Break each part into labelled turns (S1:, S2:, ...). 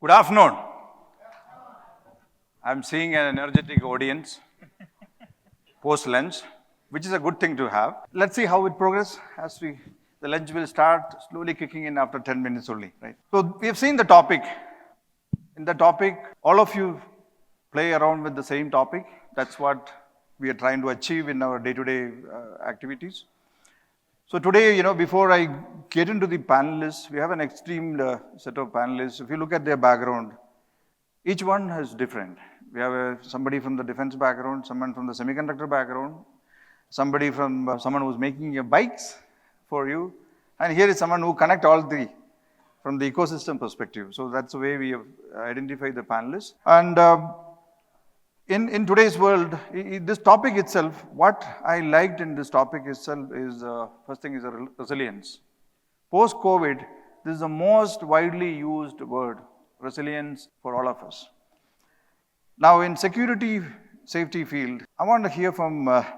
S1: Good afternoon. I'm seeing an energetic audience post-lunch, which is a good thing to have. Let's see how it progresses as the lunch will start slowly kicking in after 10 minutes only, right? So we have seen the topic. In the topic, all of you play around with the same topic. That's what we are trying to achieve in our day-to-day activities. So today, before I get into the panelists, we have an extreme set of panelists. If you look at their background, each one is different. We have somebody from the defense background, someone from the semiconductor background, somebody from someone who's making your bikes for you, and here is someone who connect all three from the ecosystem perspective. So that's the way we have identified the panelists. And in today's world, this topic itself, what I liked in this topic itself is, first thing is resilience. Post-COVID, this is the most widely used word, resilience for all of us. Now in security safety field, I want to hear from Ma'am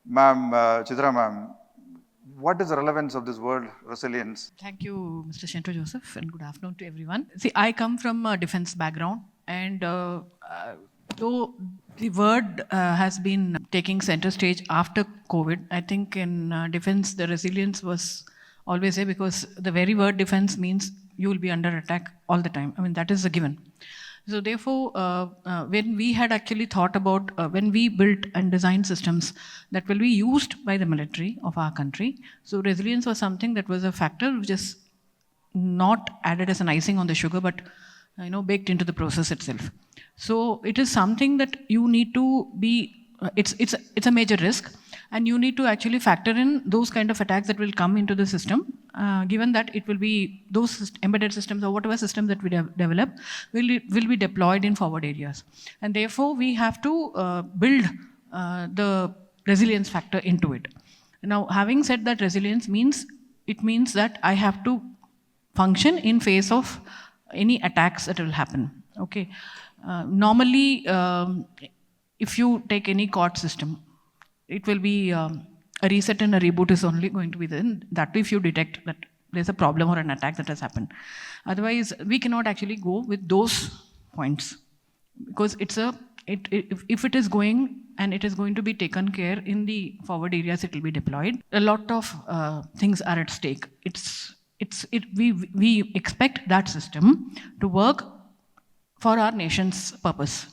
S1: Chitra ma'am, what is the relevance of this word resilience?
S2: Thank you, Mr. Shinto Joseph, and good afternoon to everyone. See, I come from a defense background, and though the word has been taking center stage after COVID, I think in defense the resilience was always there, because the very word defense means you will be under attack all the time. I mean, that is a given. So therefore, when we had actually thought about, when we built and designed systems that will be used by the military of our country, so resilience was something that was a factor which is not added as an icing on the sugar, but baked into the process itself. So it is something that you need to be, it's a major risk, and you need to actually factor in those kind of attacks that will come into the system, given that it will be those embedded systems or whatever system that we develop will be deployed in forward areas. And therefore, we have to build the resilience factor into it. Now, having said that, resilience means that I have to function in face of any attacks that will happen. Okay. Normally, if you take any COD system, it will be a reset and a reboot is only going to be then. That if you detect that there's a problem or an attack that has happened. Otherwise, we cannot actually go with those points, because if it is going and it is going to be taken care in the forward areas, it will be deployed. A lot of things are at stake. We expect that system to work for our nation's purpose.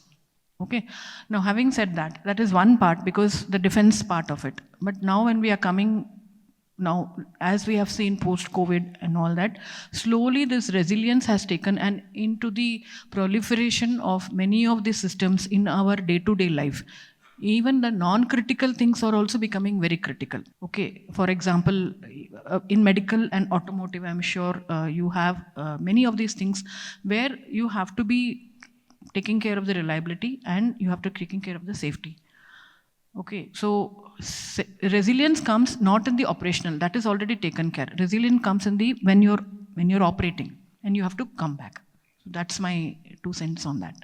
S2: Okay. Now, having said that, that is one part, because the defense part of it. But now when we are coming, now as we have seen post-COVID and all that, slowly this resilience has taken and into the proliferation of many of these systems in our day-to-day life. Even the non-critical things are also becoming very critical. Okay, for example, in medical and automotive, I'm sure you have many of these things where you have to be taking care of the reliability and you have to taking care of the safety. Okay, so resilience comes not in the operational, that is already taken care. Resilience comes in the when you're operating and you have to come back. So that's my 2 cents on that.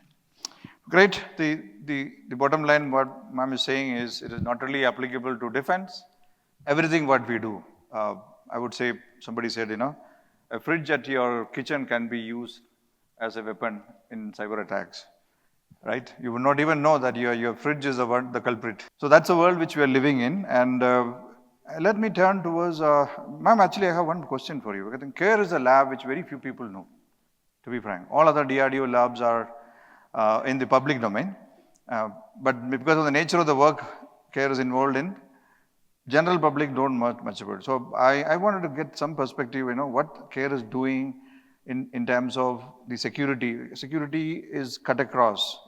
S1: Great. The bottom line, what ma'am is saying is, it is not really applicable to defense. Everything what we do, I would say, somebody said, a fridge at your kitchen can be used as a weapon in cyber attacks, right? You would not even know that your fridge is the culprit. So that's the world which we are living in. And let me turn towards, ma'am, actually I have one question for you. I think CAIR is a lab which very few people know, to be frank. All other DRDO labs are in the public domain. But because of the nature of the work CAIR is involved in, general public don't know much about it. So I wanted to get some perspective, what CAIR is doing in terms of the security. Security is cut across,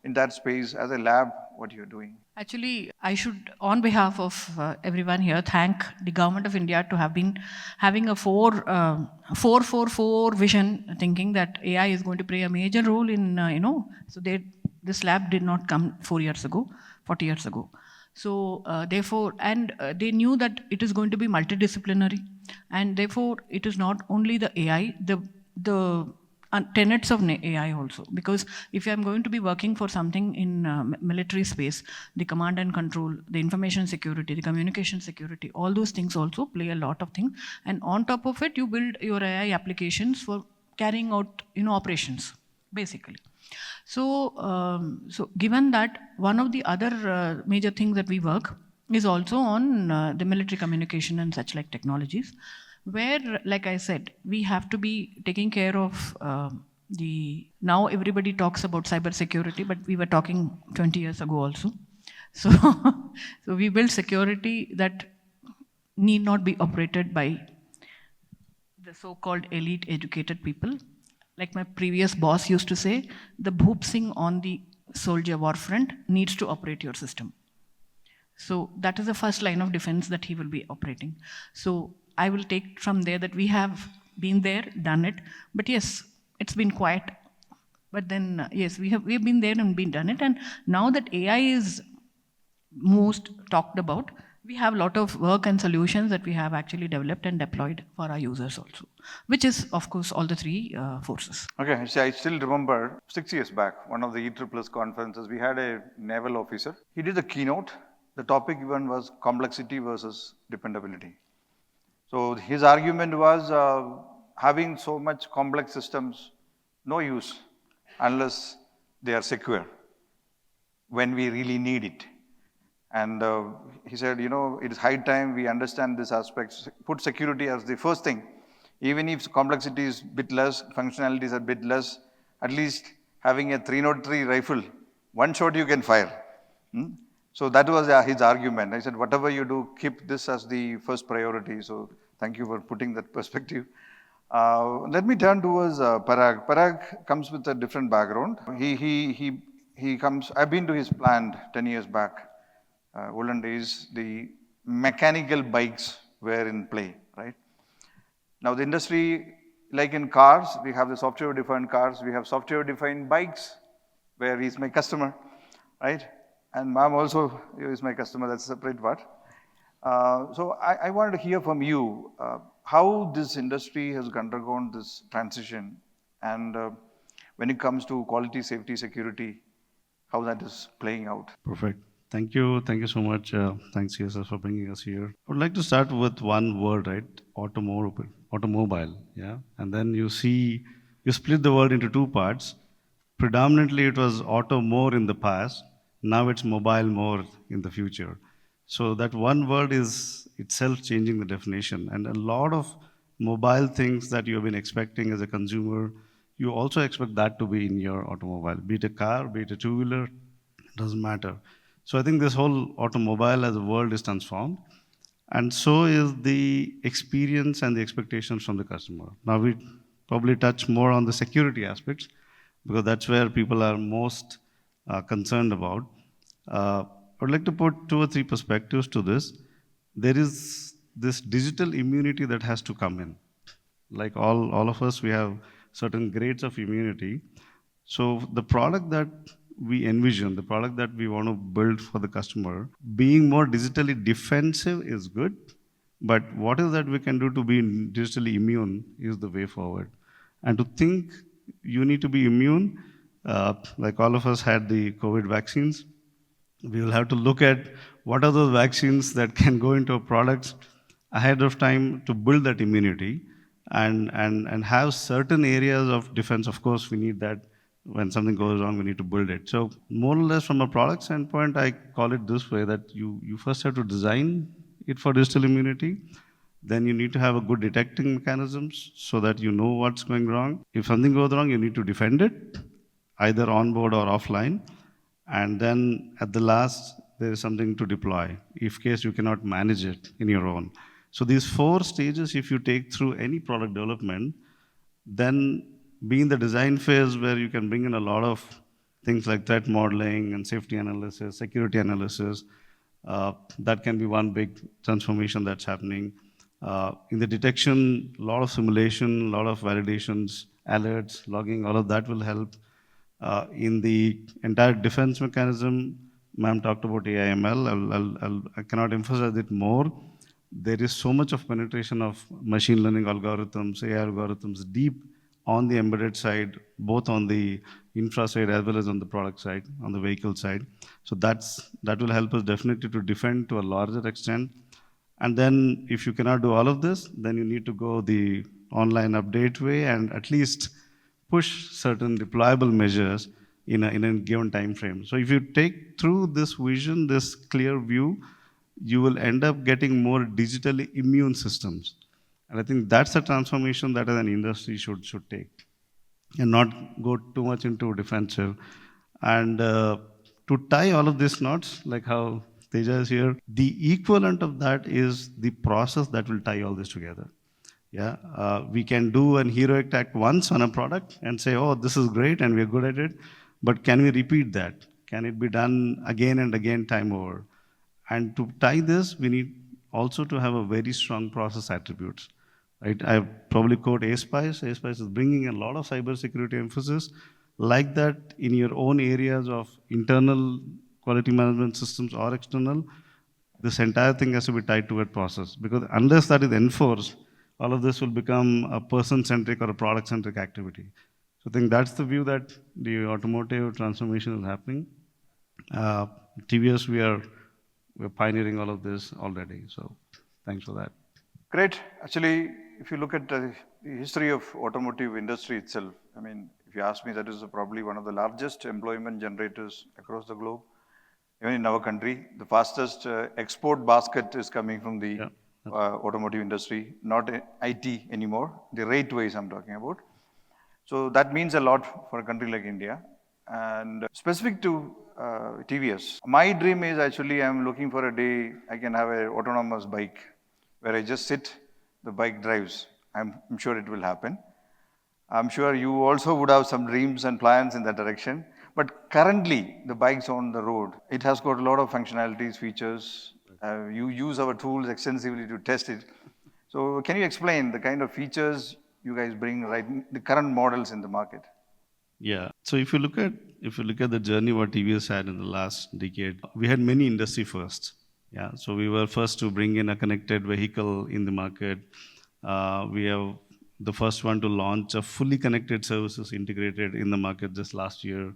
S1: in that space. As a lab, what you're doing.
S2: Actually, I should, on behalf of everyone here, thank the Government of India to have been having a 4-4-4 vision, thinking that AI is going to play a major role in, so this lab did not come 40 years ago. So therefore, and they knew that it is going to be multidisciplinary, and therefore it is not only the AI, the tenets of AI also, because if I'm going to be working for something in military space, the command and control, the information security, the communication security, all those things also play a lot of things, and on top of it you build your AI applications for carrying out operations. basically. So given that, one of the other major things that we work is also on the military communication and such like technologies, where, like I said, we have to be taking care of now everybody talks about cyber security, but we were talking 20 years ago also. So, so we build security that need not be operated by the so-called elite educated people. Like my previous boss used to say, the bhoop sing on the soldier war front needs to operate your system. So that is the first line of defense that he will be operating. So I will take from there that we have been there, done it, but yes, it's been quiet. But then yes, we've been there and done it, and now that AI is most talked about, we have a lot of work and solutions that we have actually developed and deployed for our users also, which is, of course, all the three forces.
S1: Okay, see, I still remember 6 years back, one of the ESSS conferences, we had a naval officer. He did a keynote. The topic even was complexity versus dependability. So his argument was having so much complex systems, no use unless they are secure when we really need it. And he said, it is high time we understand these aspects, put security as the first thing. Even if complexity is a bit less, functionality is a bit less, at least having a 303 rifle, one shot you can fire. So that was his argument. I said, whatever you do, keep this as the first priority. So thank you for putting that perspective. Let me turn towards Parag. Parag comes with a different background. He comes, I've been to his plant 10 years back. Olden days, the mechanical bikes were in play, right? Now the industry, like in cars, we have the software-defined cars, we have software-defined bikes, where he's my customer, right? And mom also is my customer, that's a separate part. So I wanted to hear from you how this industry has undergone this transition, and when it comes to quality, safety, security, how that is playing out.
S3: Perfect. Thank you so much. Thanks, ESSS, for bringing us here. I would like to start with one word, right? Automobile, yeah? And then you split the word into two parts. Predominantly, it was auto more in the past. Now it's mobile more in the future. So that one word is itself changing the definition. And a lot of mobile things that you have been expecting as a consumer, you also expect that to be in your automobile. Be it a car, be it a two-wheeler, doesn't matter. So I think this whole automobile as a world is transformed, and so is the experience and the expectations from the customer. Now we probably touch more on the security aspects, because that's where people are most concerned about. I would like to put 2 or 3 perspectives to this. There is this digital immunity that has to come in. Like all of us, we have certain grades of immunity. So the product that we envision, the product that we want to build for the customer, being more digitally defensive is good, but what is that we can do to be digitally immune is the way forward. And to think you need to be immune, like all of us had the COVID vaccines, we will have to look at what are those vaccines that can go into our products ahead of time to build that immunity and have certain areas of defense. Of course, we need that. When something goes wrong, we need to build it. So more or less from a product standpoint, I call it this way, that you first have to design it for digital immunity. Then you need to have a good detecting mechanisms so that you know what's going wrong. If something goes wrong, you need to defend it, either on board or offline. And then at the last, there is something to deploy, if case you cannot manage it in your own. So these 4 stages, if you take through any product development, then being the design phase where you can bring in a lot of things like threat modeling and safety analysis, security analysis, that can be one big transformation that's happening. In the detection, a lot of simulation, a lot of validations, alerts, logging, all of that will help. In the entire defense mechanism, ma'am talked about AI/ML. I cannot emphasize it more. There is so much of penetration of machine learning algorithms, AI algorithms, deep on the embedded side, both on the infra side as well as on the product side, on the vehicle side. So that will help us definitely to defend to a larger extent. And then if you cannot do all of this, then you need to go the online update way and at least push certain deployable measures in a given time frame. So if you take through this vision, this clear view, you will end up getting more digitally immune systems. And I think that's a transformation that as an industry should take and not go too much into defensive. And to tie all of these knots, like how Teja is here, the equivalent of that is the process that will tie all this together. Yeah, we can do an heroic act once on a product and say, oh, this is great and we're good at it, but can we repeat that? Can it be done again and again, time over? And to tie this, we need also to have a very strong process attributes. Right? I probably quote ASPICE. ASPICE is bringing a lot of cybersecurity emphasis. Like that, in your own areas of internal quality management systems or external, this entire thing has to be tied to a process. Because unless that is enforced, all of this will become a person-centric or a product-centric activity. So I think that's the view that the automotive transformation is happening. TVS, we're pioneering all of this already. So thanks for that.
S1: Great. Actually, if you look at the history of automotive industry itself, I mean, if you ask me, that is probably one of the largest employment generators across the globe. Even in our country, the fastest export basket is coming from the automotive industry, not IT anymore, the rate-wise I'm talking about. So that means a lot for a country like India. And specific to TVS, my dream is actually I'm looking for a day I can have an autonomous bike where I just sit, the bike drives. I'm sure it will happen. I'm sure you also would have some dreams and plans in that direction. But currently, the bike's on the road. It has got a lot of functionalities, features. You use our tools extensively to test it. So can you explain the kind of features you guys bring right the current models in the market?
S3: Yeah. So if you look at the journey what TVS had in the last decade, we had many industry firsts. Yeah. So we were first to bring in a connected vehicle in the market. We have the first one to launch a fully connected services integrated in the market just last year.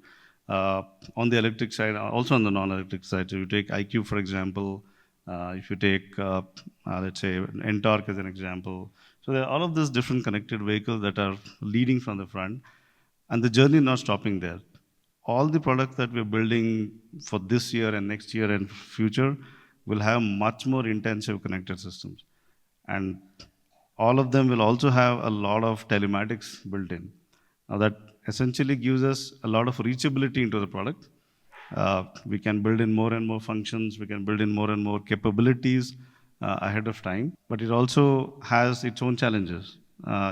S3: On the electric side, also on the non-electric side. So you take IQ, for example. If you take, let's say, Ntorq as an example. So there are all of these different connected vehicles that are leading from the front. And the journey is not stopping there. All the products that we're building for this year and next year and future will have much more intensive connected systems. And all of them will also have a lot of telematics built in. Now that essentially gives us a lot of reachability into the product. We can build in more and more functions, we can build in more and more capabilities ahead of time, but it also has its own challenges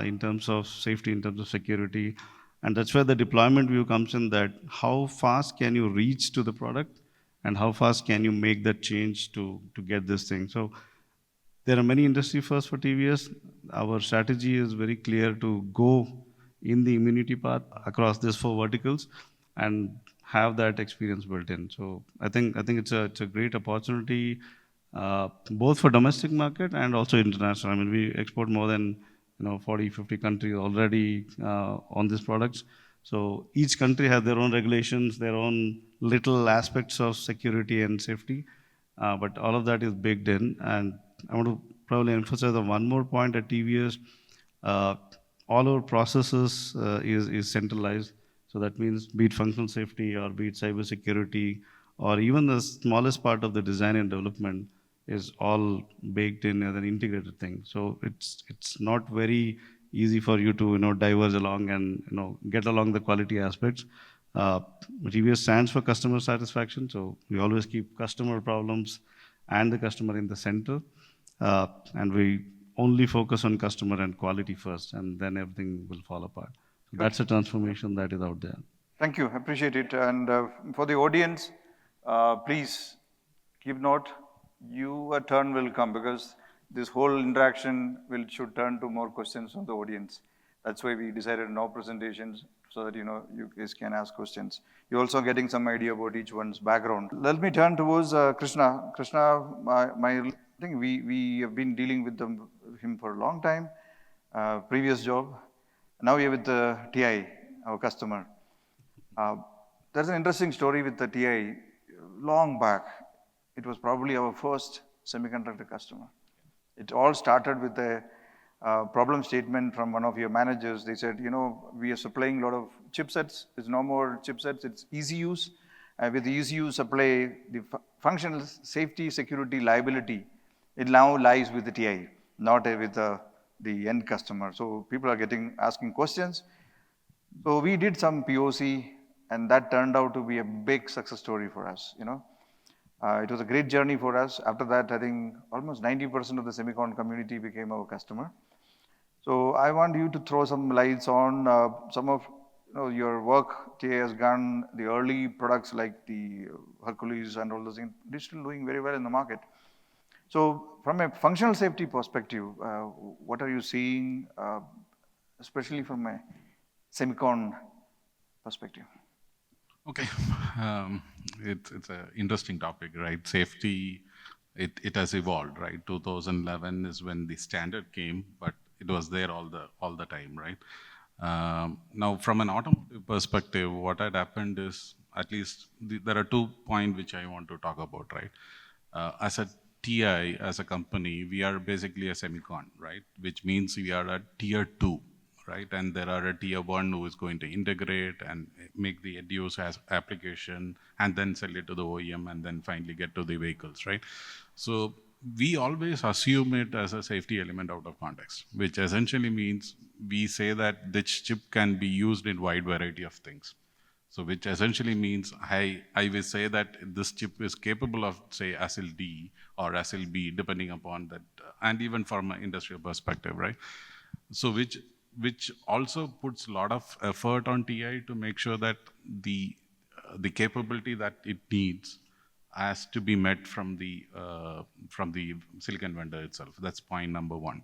S3: in terms of safety, in terms of security, and that's where the deployment view comes in, that how fast can you reach to the product and how fast can you make that change to get this thing. So there are many industry firsts for TVS. Our strategy is very clear to go in the immunity path across these 4 verticals and have that experience built in. So I think it's a great opportunity both for domestic market and also international. I mean, we export more than 40, 50 countries already on these products. So each country has their own regulations, their own little aspects of security and safety, but all of that is baked in. And I want to probably emphasize on one more point at TVS. All our processes is centralized. So that means be it functional safety or be it cyber security or even the smallest part of the design and development is all baked in as an integrated thing. So it's not very easy for you to diverge along and get along the quality aspects. TVS stands for customer satisfaction, so we always keep customer problems and the customer in the center, and we only focus on customer and quality first, and then everything will fall apart. So that's a transformation that is out there.
S1: Thank you, appreciate it. And for the audience, please keep note. Your turn will come because this whole interaction should turn to more questions from the audience. That's why we decided no presentations so that you guys can ask questions. You're also getting some idea about each one's background. Let me turn towards Krishna. Krishna, I think we have been dealing with him for a long time. Previous job. Now you're with the TI, our customer. There's an interesting story with the TI. Long back, it was probably our first semiconductor customer. It all started with a problem statement from one of your managers. They said, we are supplying a lot of chipsets. It's no more chipsets. It's easy use. With the easy use supply, the functional safety, security, liability, it now lies with the TI, not with the end customer. So people are asking questions. So we did some POC, and that turned out to be a big success story for us. It was a great journey for us. After that, I think almost 90% of the semicon community became our customer. So I want you to throw some lights on some of your work. TA has done the early products like the Hercules and all those things. They're still doing very well in the market. So from a functional safety perspective, what are you seeing, especially from a semicon perspective?
S4: Okay, it's an interesting topic, right? Safety, it has evolved, right? 2011 is when the standard came, but it was there all the time, right? Now, from an automotive perspective, what had happened is, at least there are 2 points which I want to talk about, right? As a TI, as a company, we are basically a semicon, right? Which means we are a tier 2. Right, and there are a tier 1 who is going to integrate and make the end use as application, and then sell it to the OEM, and then finally get to the vehicles, right? So we always assume it as a safety element out of context, which essentially means we say that this chip can be used in wide variety of things. So which essentially means I will say that this chip is capable of, say, ASIL D or ASIL B, depending upon that, and even from an industrial perspective, right? So which also puts a lot of effort on TI to make sure that the capability that it needs has to be met from the silicon vendor itself. That's point number 1.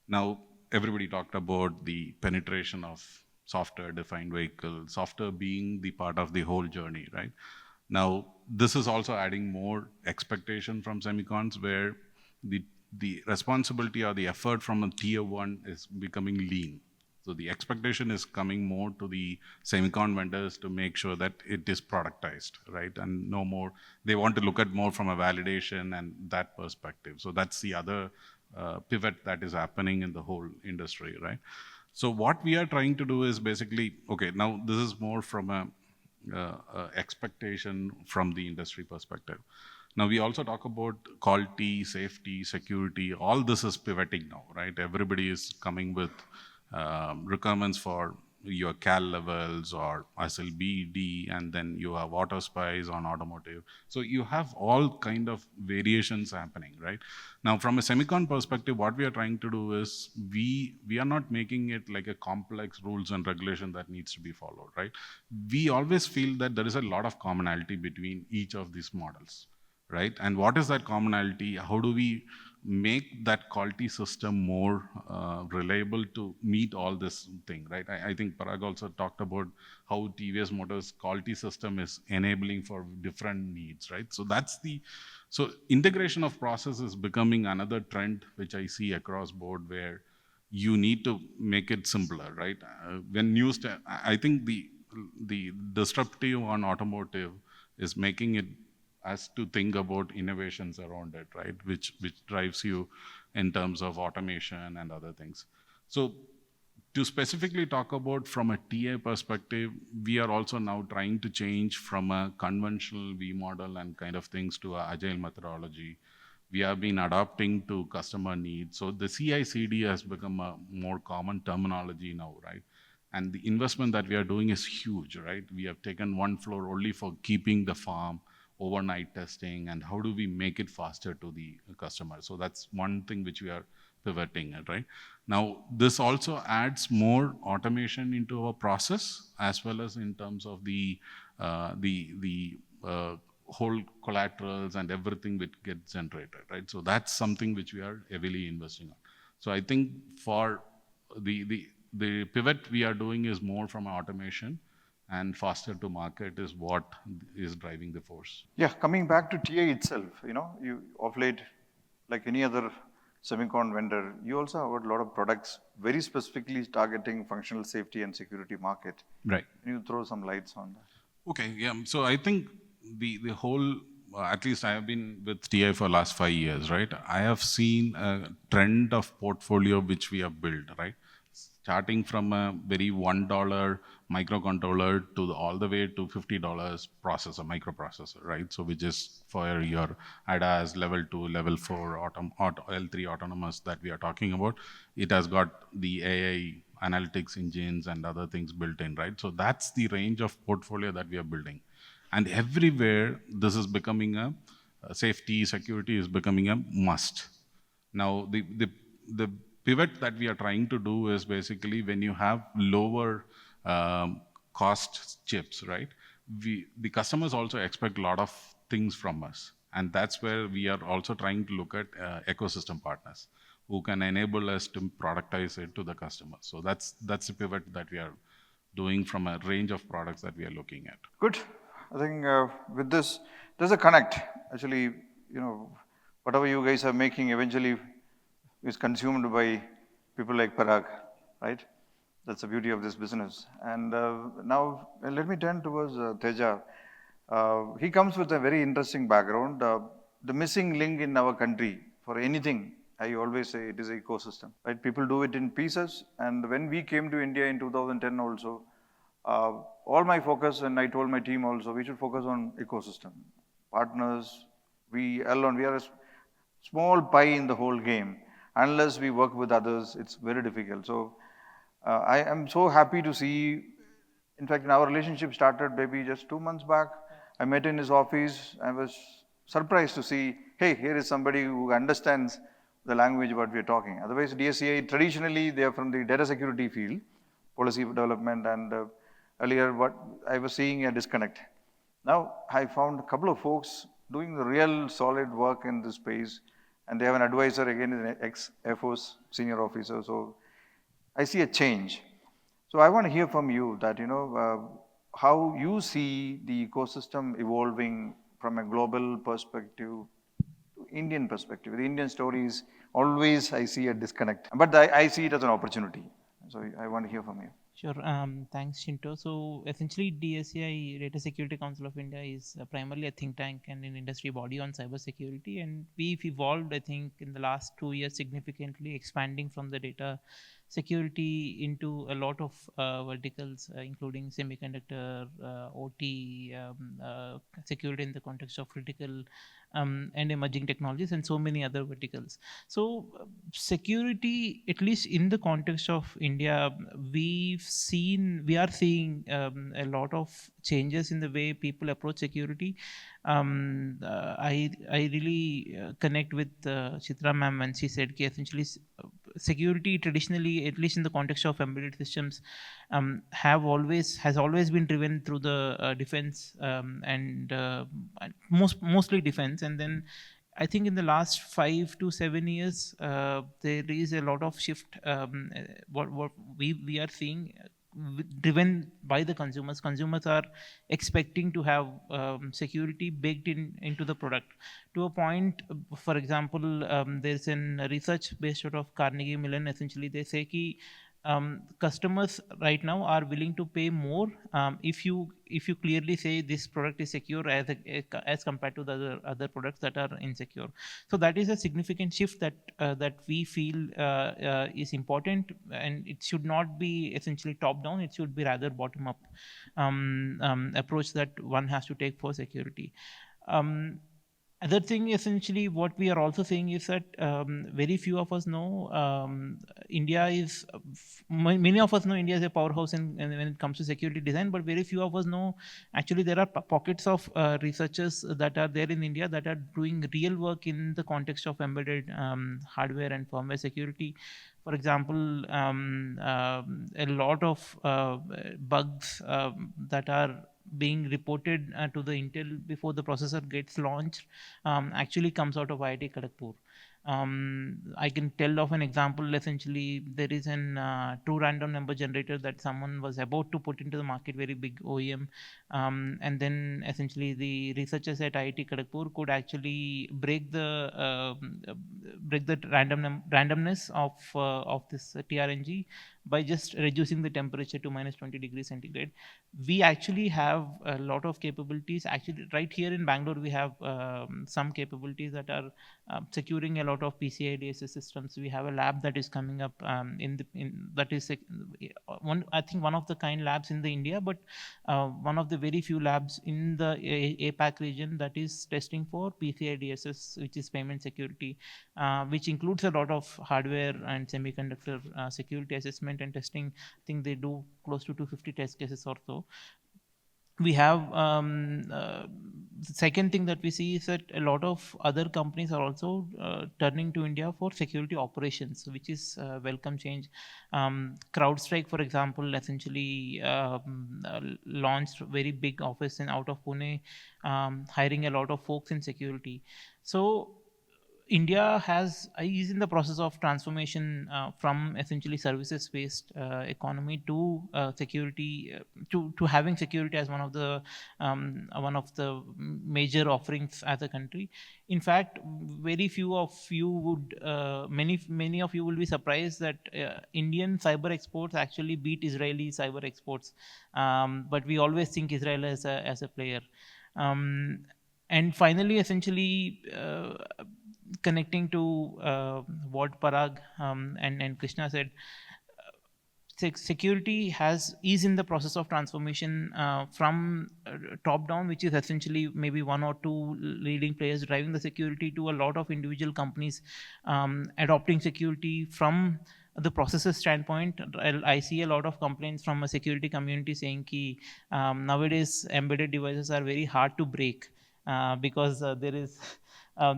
S4: Now, everybody talked about the penetration of software-defined vehicle, software being the part of the whole journey, right? Now, this is also adding more expectation from semicons, where the responsibility or the effort from a tier 1 is becoming lean. So the expectation is coming more to the semicon vendors to make sure that it is productized, right? And no more, they want to look at more from a validation and that perspective. So that's the other pivot that is happening in the whole industry, right? So what we are trying to do is basically, okay, now this is more from a expectation from the industry perspective. Now, we also talk about quality, safety, security. All this is pivoting now, right? Everybody is coming with requirements for your CAL levels or ASIL B, D, and then you have auto spies on automotive. So you have all kind of variations happening, right? Now, from a semicon perspective, what we are trying to do is we are not making it like a complex rules and regulation that needs to be followed, right? We always feel that there is a lot of commonality between each of these models, right? And what is that commonality? How do we make that quality system more reliable to meet all this thing, right? I think Parag also talked about how TVS Motors quality system is enabling for different needs, right? So integration of process is becoming another trend which I see across board, where you need to make it simpler, right? I think the disruptive on automotive is making it as to think about innovations around it, right? Which drives you in terms of automation and other things. So to specifically talk about from a TA perspective, we are also now trying to change from a conventional V model and kind of things to a agile methodology. We have been adapting to customer needs. So the CI/CD has become a more common terminology now, right? And the investment that we are doing is huge, right? We have taken one floor only for keeping the farm, overnight testing, and how do we make it faster to the customer. So that's one thing which we are pivoting at, right? Now, this also adds more automation into our process, as well as in terms of the whole collaterals and everything which gets generated, right? So that's something which we are heavily investing on. So I think for the pivot we are doing is more from automation, and faster to market is what is driving the force.
S1: Yeah, coming back to TA itself, you of late, like any other semicon vendor, you also have a lot of products very specifically targeting functional safety and security market.
S4: Right.
S1: Can you throw some lights on that?
S4: Okay, yeah. So I think the whole at least I have been with TI for last 5 years, right? I have seen a trend of portfolio which we have built, right? Starting from a very $1 microcontroller to all the way to $50 processor, microprocessor, right? So which is for your ADAS level 2, level 4, L3 autonomous that we are talking about. It has got the AI analytics engines and other things built in, right? So that's the range of portfolio that we are building. And everywhere, this is becoming a safety, security is becoming a must. Now, the pivot that we are trying to do is basically when you have lower cost chips, right? The customers also expect a lot of things from us. And that's where we are also trying to look at ecosystem partners who can enable us to productize it to the customer. So that's the pivot that we are doing from a range of products that we are looking at.
S1: Good. I think with this, there's a connect. Actually, whatever you guys are making eventually is consumed by people like Parag, right? That's the beauty of this business. And now let me turn towards Teja. He comes with a very interesting background. The missing link in our country for anything, I always say it is ecosystem, right? People do it in pieces. And when we came to India in 2010 also, all my focus, and I told my team also, we should focus on ecosystem. Partners, we are a small pie in the whole game. Unless we work with others, it's very difficult. So I am so happy to see, in fact, our relationship started maybe just 2 months back. I met in his office. I was surprised to see, hey, here is somebody who understands the language what we are talking. Otherwise, DSCI, traditionally, they are from the data security field, policy development, and earlier what I was seeing a disconnect. Now, I found a couple of folks doing the real solid work in this space, and they have an advisor, again, an ex-Air Force senior officer. So I see a change. So I want to hear from you that, how you see the ecosystem evolving from a global perspective to Indian perspective. The Indian stories, always I see a disconnect, but I see it as an opportunity. So I want to hear from you.
S5: Sure. Thanks, Shinto. So essentially, DSCI, Data Security Council of India, is primarily a think tank and an industry body on cybersecurity. And we've evolved, I think, in the last 2 years significantly, expanding from the data security into a lot of verticals, including semiconductor, OT, security in the context of critical and emerging technologies, and so many other verticals. So security, at least in the context of India, we are seeing a lot of changes in the way people approach security. I really connect with Chitra ma'am when she said essentially security traditionally, at least in the context of embedded systems, has always been driven through the defense and mostly defense. And then I think in the last 5 to 7 years, there is a lot of shift. What we are seeing driven by the consumers. Consumers are expecting to have security baked into the product. To a point, for example, there's a research based out of Carnegie Mellon. Essentially, they say ki customers right now are willing to pay more if you clearly say this product is secure as compared to the other products that are insecure. So that is a significant shift that we feel is important, and it should not be essentially top down. It should be rather bottom up approach that one has to take for security. Other thing, essentially, what we are also saying is that very few of us know many of us know India is a powerhouse when it comes to security design, but very few of us know actually there are pockets of researchers that are there in India that are doing real work in the context of embedded hardware and firmware security. For example, a lot of bugs that are being reported to the Intel before the processor gets launched actually comes out of IIT Kharagpur. I can tell of an example. Essentially, there is an true random number generator that someone was about to put into the market, very big OEM, and then essentially the researchers at IIT Kharagpur could actually break the randomness of this TRNG by just reducing the temperature to minus 20 degrees centigrade. We actually have a lot of capabilities. Actually, right here in Bangalore, we have some capabilities that are securing a lot of PCI DSS systems. We have a lab that is coming up that is I think one of the kind labs in the India, but one of the very few labs in the APAC region that is testing for PCI DSS, which is payment security, which includes a lot of hardware and semiconductor security assessment and testing. I think they do close to 250 test cases or so. We have the second thing that we see is that a lot of other companies are also turning to India for security operations, which is a welcome change. CrowdStrike, for example, essentially launched very big office out of Pune, hiring a lot of folks in security. So India is in the process of transformation from essentially services-based economy to security, to having security as one of the major offerings as a country. In fact, very few of you would, many of you will be surprised that Indian cyber exports actually beat Israeli cyber exports, but we always think Israel as a player. And finally, essentially, connecting to what Parag and Krishna said, security is in the process of transformation from top down, which is essentially maybe one or two leading players driving the security, to a lot of individual companies adopting security from the processes standpoint. I see a lot of complaints from a security community saying ki nowadays embedded devices are very hard to break because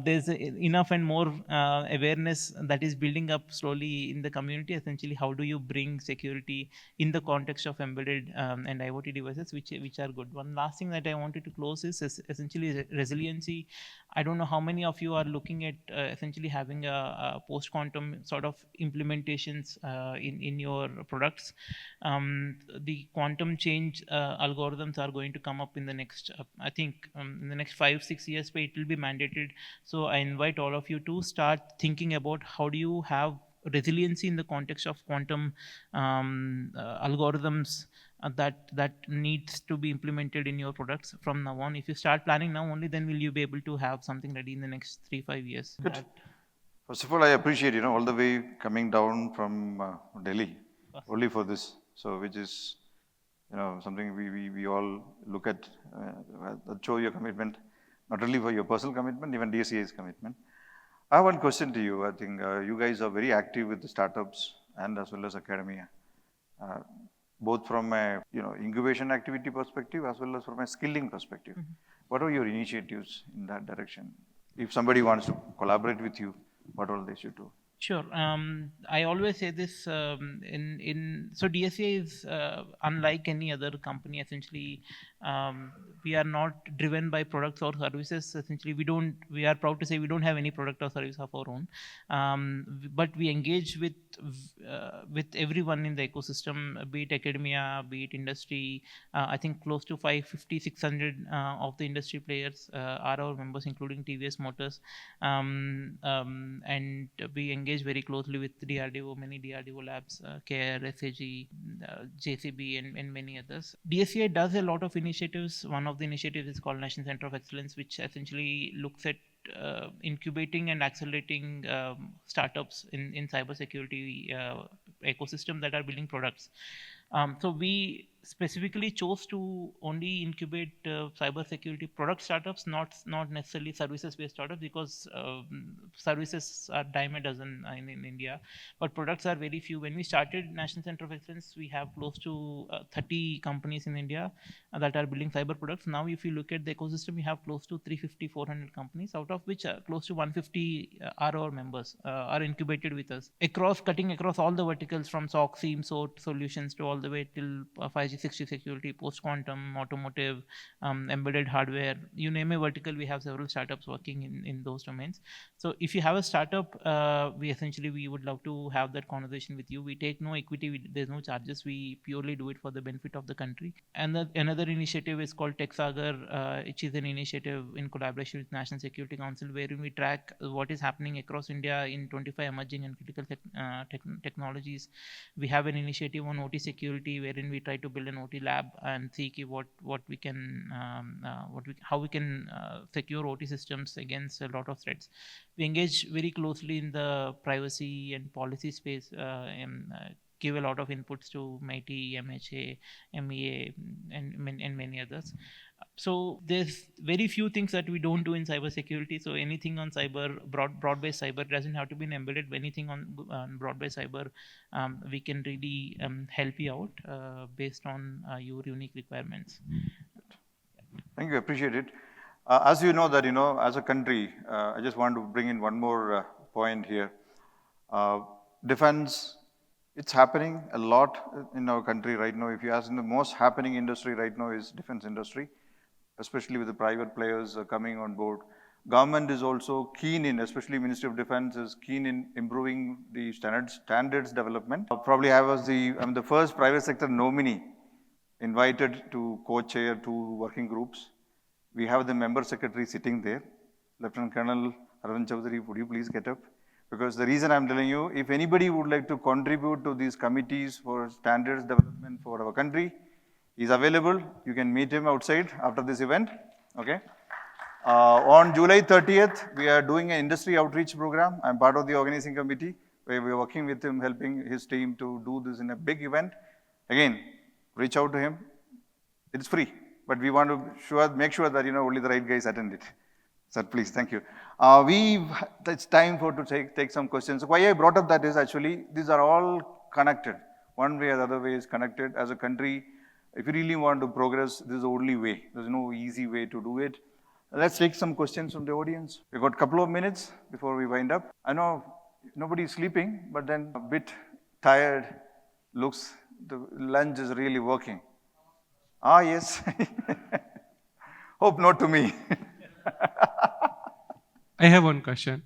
S5: there's enough and more awareness that is building up slowly in the community. Essentially, how do you bring security in the context of embedded and IoT devices, which are good. One last thing that I wanted to close is essentially resiliency. I don't know how many of you are looking at essentially having a post-quantum sort of implementations in your products. The quantum change algorithms are going to come up in the next, I think, in the next 5-6 years, but it will be mandated. So I invite all of you to start thinking about how do you have resiliency in the context of quantum algorithms that needs to be implemented in your products from now on. If you start planning now, only then will you be able to have something ready in the next 3-5 years.
S1: Good. First of all, I appreciate, all the way coming down from Delhi only for this. So, which is, something we all look at, show your commitment, not only for your personal commitment, even DSCI's commitment. I have one question to you. I think you guys are very active with the startups and as well as academia, both from a incubation activity perspective as well as from a skilling perspective. Mm-hmm. What are your initiatives in that direction? If somebody wants to collaborate with you, what all they should do?
S5: Sure. I always say this so DSCI is unlike any other company. Essentially, we are not driven by products or services. Essentially, we are proud to say we don't have any product or service of our own. But we engage with everyone in the ecosystem, be it academia, be it industry. I think close to 550-600 of the industry players are our members, including TVS Motors, and we engage very closely with DRDO, many DRDO labs, CAIR, SAG, JCB, and many others. DSCI does a lot of initiatives. One of the initiatives is called National Center of Excellence, which essentially looks at incubating and accelerating startups in cybersecurity ecosystem that are building products. So we specifically chose to only incubate cybersecurity product startups, not necessarily services-based startups, because services are dime a dozen in India, but products are very few. When we started National Center of Excellence, we have close to 30 companies in India that are building cyber products. Now, if you look at the ecosystem, we have close to 350-400 companies, out of which close to 150 are our members, are incubated with us, cutting across all the verticals from SOC, SIEM, SOT solutions to all all the way till 5G, 6G security, post-quantum, automotive, embedded hardware, you name a vertical, we have several startups working in those domains. So if you have a startup, we would love to have that conversation with you. We take no equity, there's no charges, we purely do it for the benefit of the country. And another initiative is called TechSagar, which is an initiative in collaboration with National Security Council, wherein we track what is happening across India in 25 emerging and critical technologies. We have an initiative on OT security, wherein we try to build an OT lab and see how we can secure OT systems against a lot of threats. We engage very closely in the privacy and policy space, and give a lot of inputs to MIT, MHA, MEA, and many others. So there's very few things that we don't do in cybersecurity. So anything on cyber, broad-based cyber, doesn't have to be embedded. Anything on broad-based cyber, we can really help you out based on your unique requirements.
S1: Thank you, appreciate it. As you know that, as a country, I just want to bring in one more point here. Defense, it's happening a lot in our country right now. If you ask, the most happening industry right now is defense industry, especially with the private players coming on board. Government is also keen in, especially Ministry of Defense is keen in improving the standards development. Probably I'm the first private sector nominee invited to co-chair 2 working groups. We have the member secretary sitting there. Lieutenant Colonel Arvind Chaudhary, would you please get up? Because the reason I'm telling you, if anybody would like to contribute to these committees for standards development for our country, he's available. You can meet him outside after this event, okay? On July 30th, we are doing an industry outreach program. I'm part of the organizing committee, where we're working with him, helping his team to do this in a big event. Again, reach out to him. It's free, but we want to make sure that, only the right guys attend it. Sir, please, thank you. It's time to take some questions. Why I brought up that is actually, these are all connected. One way or the other way is connected. As a country, if you really want to progress, this is the only way. There's no easy way to do it. Let's take some questions from the audience. We've got a couple of minutes before we wind up. I know nobody's sleeping, but then a bit tired, looks, the lunch is really working. Yes. Hope not to me.
S6: I have one question,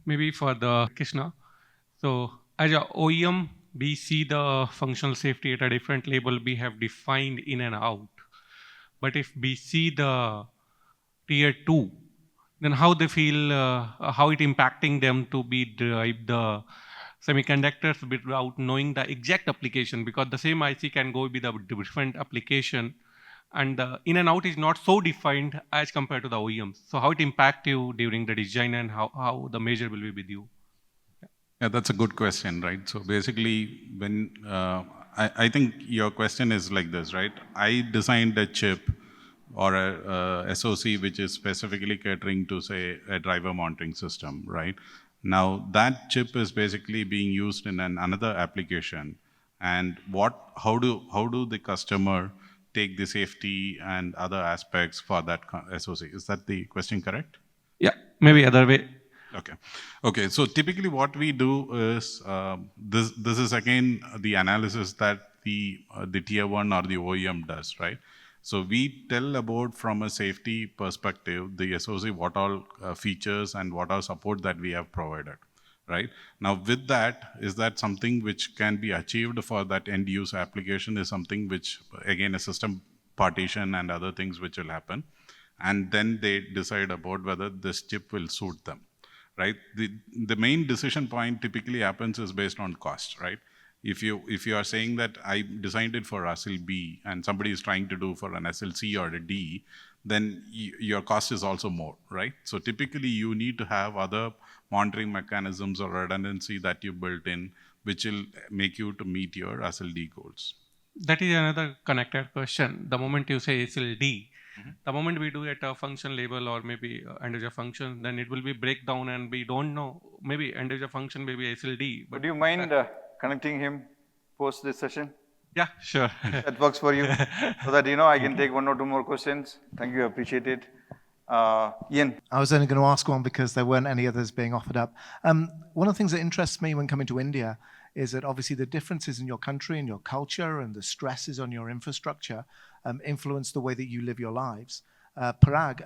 S6: maybe for the Krishna. So as a OEM, we see the functional safety at a different label we have defined in and out. But if we see the tier 2, then how they feel, how it impacting them to be drive the semiconductors without knowing the exact application, because the same IC can go with a different application, and the in and out is not so defined as compared to the OEMs. So how it impact you during the design, and how the measure will be with you?
S4: Yeah, that's a good question, right? So basically, when I think your question is like this, right? I designed a chip or a SoC which is specifically catering to, say, a driver monitoring system, right? Now that chip is basically being used in another application, and how do the customer take the safety and other aspects for that SoC? Is that the question correct?
S6: Yeah, maybe other way.
S4: Okay. So typically what we do is, this is again the analysis that the tier 1 or the OEM does, right? So we tell about, from a safety perspective, the SoC, what all features and what all support that we have provided, right? Now with that, is that something which can be achieved for that end use application, is something which, again, a system partition and other things which will happen. And then they decide about whether this chip will suit them, right? The main decision point typically happens is based on cost, right? If you are saying that I designed it for SL B and somebody is trying to do for an SLC or a D, then your cost is also more, right? So typically you need to have other monitoring mechanisms or redundancy that you built in, which will make you to meet your SLD goals.
S6: That is another connected question. The moment you say SLD, the moment we do it at a function label or maybe end user function, then it will be breakdown and we don't know, maybe end user function, maybe SLD.
S1: But do you mind connecting him post this session?
S6: Yeah, sure.
S1: That works for you? So that, I can take 1 or 2 more questions. Thank you, appreciate it. Ian.
S7: I was only going to ask one because there weren't any others being offered up. One of the things that interests me when coming to India is that obviously the differences in your country and your culture and the stresses on your infrastructure influence the way that you live your lives. Parag,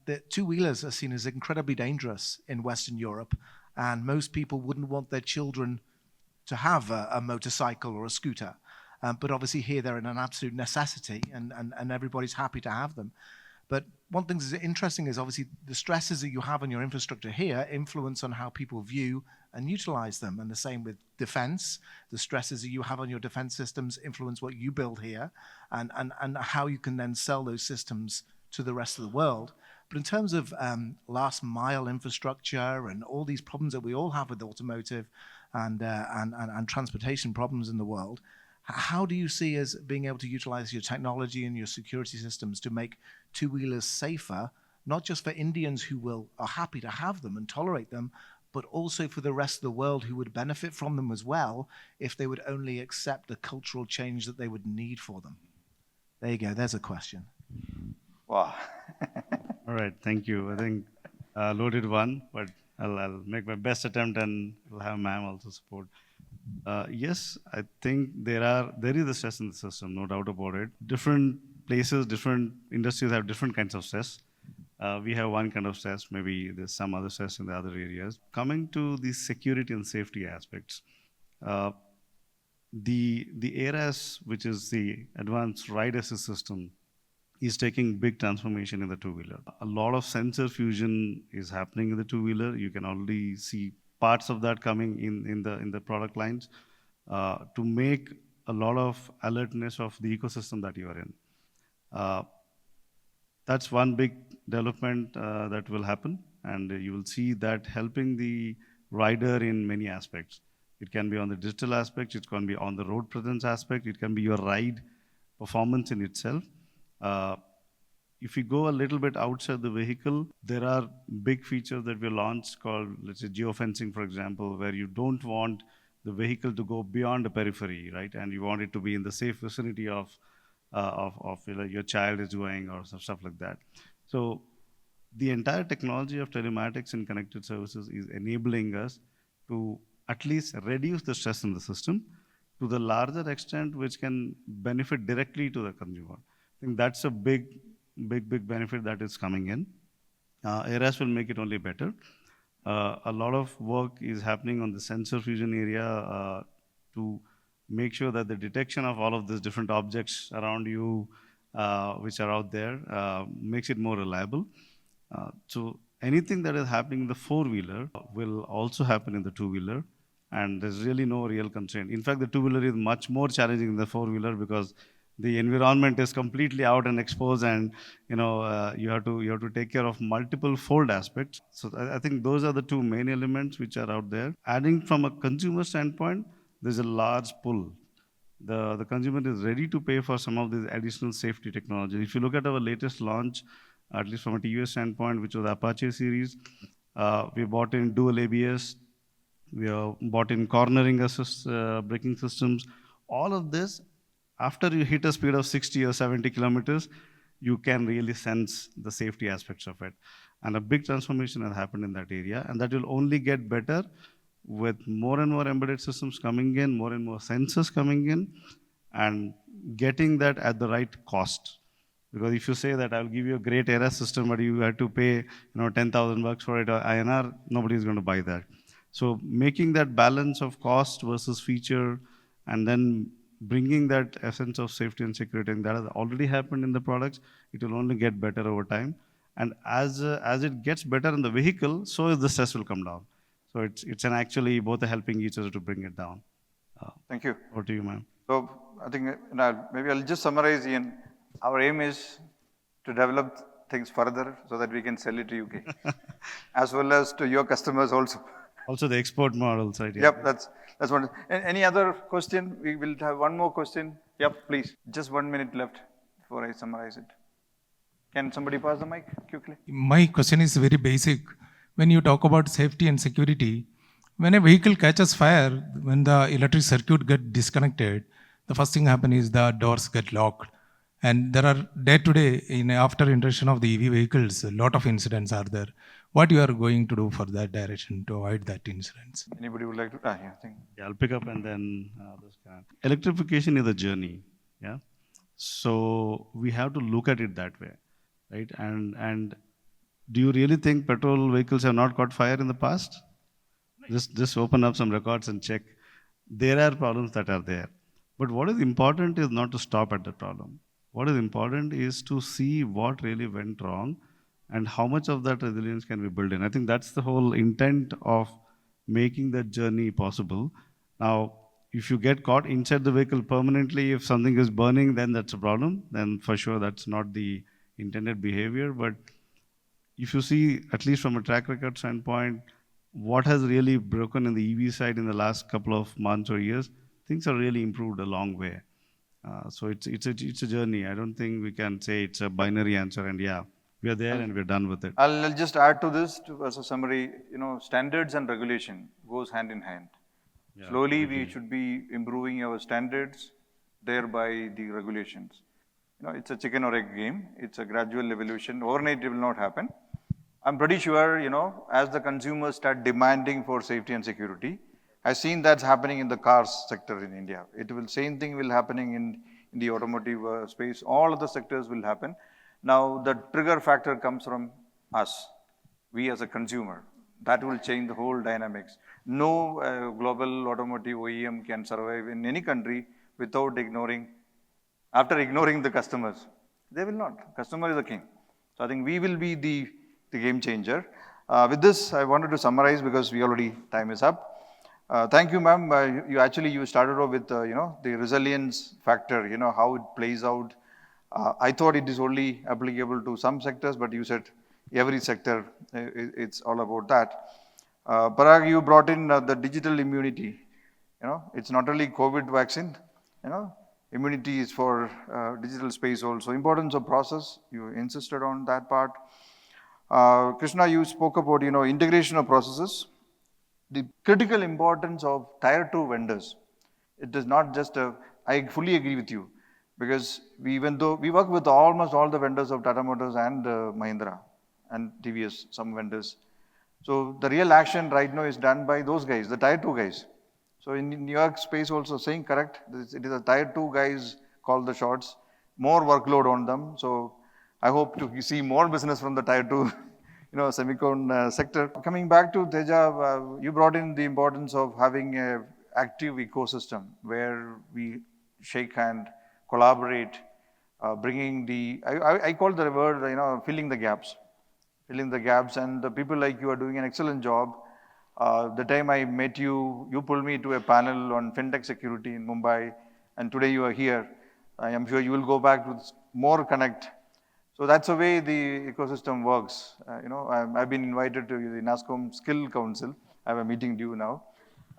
S7: the two-wheelers are seen as incredibly dangerous in Western Europe, and most people wouldn't want their children to have a motorcycle or a scooter. But obviously here they're an absolute necessity, and everybody's happy to have them. But one thing that's interesting is obviously the stresses that you have on your infrastructure here influence on how people view and utilize them. And the same with defense. The stresses that you have on your defense systems influence what you build here and how you can then sell those systems to the rest of the world. But in terms of last mile infrastructure and all these problems that we all have with automotive and transportation problems in the world, how do you see as being able to utilize your technology and your security systems to make two-wheelers safer, not just for Indians who are happy to have them and tolerate them, but also for the rest of the world who would benefit from them as well if they would only accept the cultural change that they would need for them? There you go. There's a question.
S1: Wow.
S3: All right, thank you. I think loaded one, but I'll make my best attempt and I'll have ma'am also support. Yes, I think there is a stress in the system, no doubt about it. Different places, different industries have different kinds of stress. We have one kind of stress, maybe there's some other stress in the other areas. Coming to the security and safety aspects, the ARAS, which is the Advanced Ride Assist System, is taking big transformation in the two-wheeler. A lot of sensor fusion is happening in the two-wheeler. You can already see parts of that coming in the product lines to make a lot of alertness of the ecosystem that you are in. That's one big development that will happen, and you will see that helping the rider in many aspects. It can be on the digital aspect, it can be on the road presence aspect, it can be your ride performance in itself. If you go a little bit outside the vehicle, there are big features that we launched called, let's say, geofencing, for example, where you don't want the vehicle to go beyond the periphery, right? And you want it to be in the safe vicinity of your child is going or stuff like that. So the entire technology of telematics and connected services is enabling us to at least reduce the stress in the system to the larger extent which can benefit directly to the consumer. I think that's a big benefit that is coming in. ARAS will make it only better. A lot of work is happening on the sensor fusion area to make sure that the detection of all of these different objects around you, which are out there, makes it more reliable. So anything that is happening in the four-wheeler will also happen in the two-wheeler, and there's really no real constraint. In fact, the two-wheeler is much more challenging than the four-wheeler because the environment is completely out and exposed, and you have to take care of multiple fold aspects. So I think those are the two main elements which are out there. Adding from a consumer standpoint, there's a large pull. The consumer is ready to pay for some of these additional safety technology. If you look at our latest launch, at least from a TVS standpoint, which was the Apache series, we bought in dual ABS, we bought in cornering assist braking systems. All of this, after you hit a speed of 60 or 70 kilometers, you can really sense the safety aspects of it. And a big transformation has happened in that area, and that will only get better with more and more embedded systems coming in, more and more sensors coming in, and getting that at the right cost. Because if you say that I'll give you a great ARAS system, but you have to pay $10,000 for it, INR, nobody is going to buy that. So making that balance of cost versus feature, and then bringing that essence of safety and security, and that has already happened in the products. It will only get better over time. And as it gets better in the vehicle, so is the stress will come down. So it's an actually both are helping each other to bring it down.
S1: Thank you.
S3: Over to you, ma'am.
S1: So I think maybe I'll just summarize, Ian. Our aim is to develop things further so that we can sell it to UK, as well as to your customers also.
S3: Also the export models, right?
S1: Yep, that's one. Any other question? We will have one more question. Yep, please. Just 1 minute left before I summarize it. Can somebody pass the mic quickly?
S8: My question is very basic. When you talk about safety and security, when a vehicle catches fire, when the electric circuit gets disconnected, the first thing happens is the doors get locked. And there are day to day, after introduction of the EV vehicles, a lot of incidents are there. What you are going to do for that direction to avoid that incidents?
S1: Anybody would like to? Yeah, I think.
S3: Yeah, I'll pick up and then others can. Electrification is a journey, yeah. So we have to look at it that way, right? And do you really think petrol vehicles have not caught fire in the past? Just open up some records and check. There are problems that are there. But what is important is not to stop at the problem. What is important is to see what really went wrong and how much of that resilience can we build in. I think that's the whole intent of making that journey possible. Now, if you get caught inside the vehicle permanently, if something is burning, then that's a problem. Then for sure that's not the intended behavior. But if you see, at least from a track record standpoint, what has really broken in the EV side in the last couple of months or years, things are really improved a long way. So it's a journey. I don't think we can say it's a binary answer and yeah, we are there and we're done with it.
S1: I'll just add to this as a summary. Standards and regulation goes hand in hand.
S3: Yeah,
S1: Slowly, we should be improving our standards, thereby the regulations. It's a chicken or egg game. It's a gradual evolution. Overnight, it will not happen. I'm pretty sure, as the consumers start demanding for safety and security, I've seen that's happening in the cars sector in India. Same thing will happening in the automotive space. All of the sectors will happen. Now, the trigger factor comes from us, we as a consumer. That will change the whole dynamics. No global automotive OEM can survive in any country without after ignoring the customers. They will not. Customer is the king. So I think we will be the game changer. With this, I wanted to summarize because time is up. Thank you, ma'am. You started off with, the resilience factor, how it plays out. I thought it is only applicable to some sectors, but you said every sector, it's all about that. Parag, you brought in the digital immunity. It's not only COVID vaccine, immunity is for digital space also. Importance of process, you insisted on that part. Krishna, you spoke about, integration of processes. The critical importance of tier 2 vendors. It is not just I fully agree with you because even though we work with almost all the vendors of Tata Motors and Mahindra and TVS, some vendors. So the real action right now is done by those guys, the tier 2 guys. So in New York space also saying correct, it is a tier 2 guys call the shots, more workload on them. So I hope to see more business from the tier 2 semicon sector. Coming back to Teja, you brought in the importance of having an active ecosystem where we shake hand, collaborate, bringing I call the word, filling the gaps. Filling the gaps, and the people like you are doing an excellent job. The time I met you, you pulled me to a panel on fintech security in Mumbai, and today you are here. I am sure you will go back with more connect. So that's the way the ecosystem works. I've been invited to the NASSCOM Skill Council. I have a meeting due now.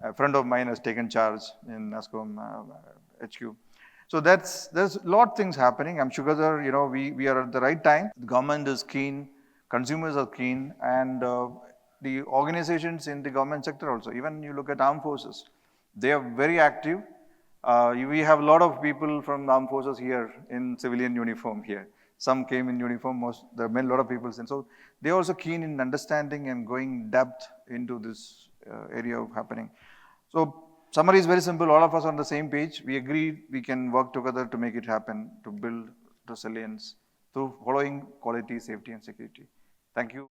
S1: A friend of mine has taken charge in NASSCOM HQ. So there's a lot of things happening. I'm sure we are at the right time. The government is keen, consumers are keen, and the organizations in the government sector also. Even you look at armed forces, they are very active. We have a lot of people from armed forces here in civilian uniform here. Some came in uniform, there are a lot of people. And so they're also keen in understanding and going depth into this area of happening. So summary is very simple. All of us on the same page. We agree we can work together to make it happen, to build resilience through following quality, safety, and security. Thank you.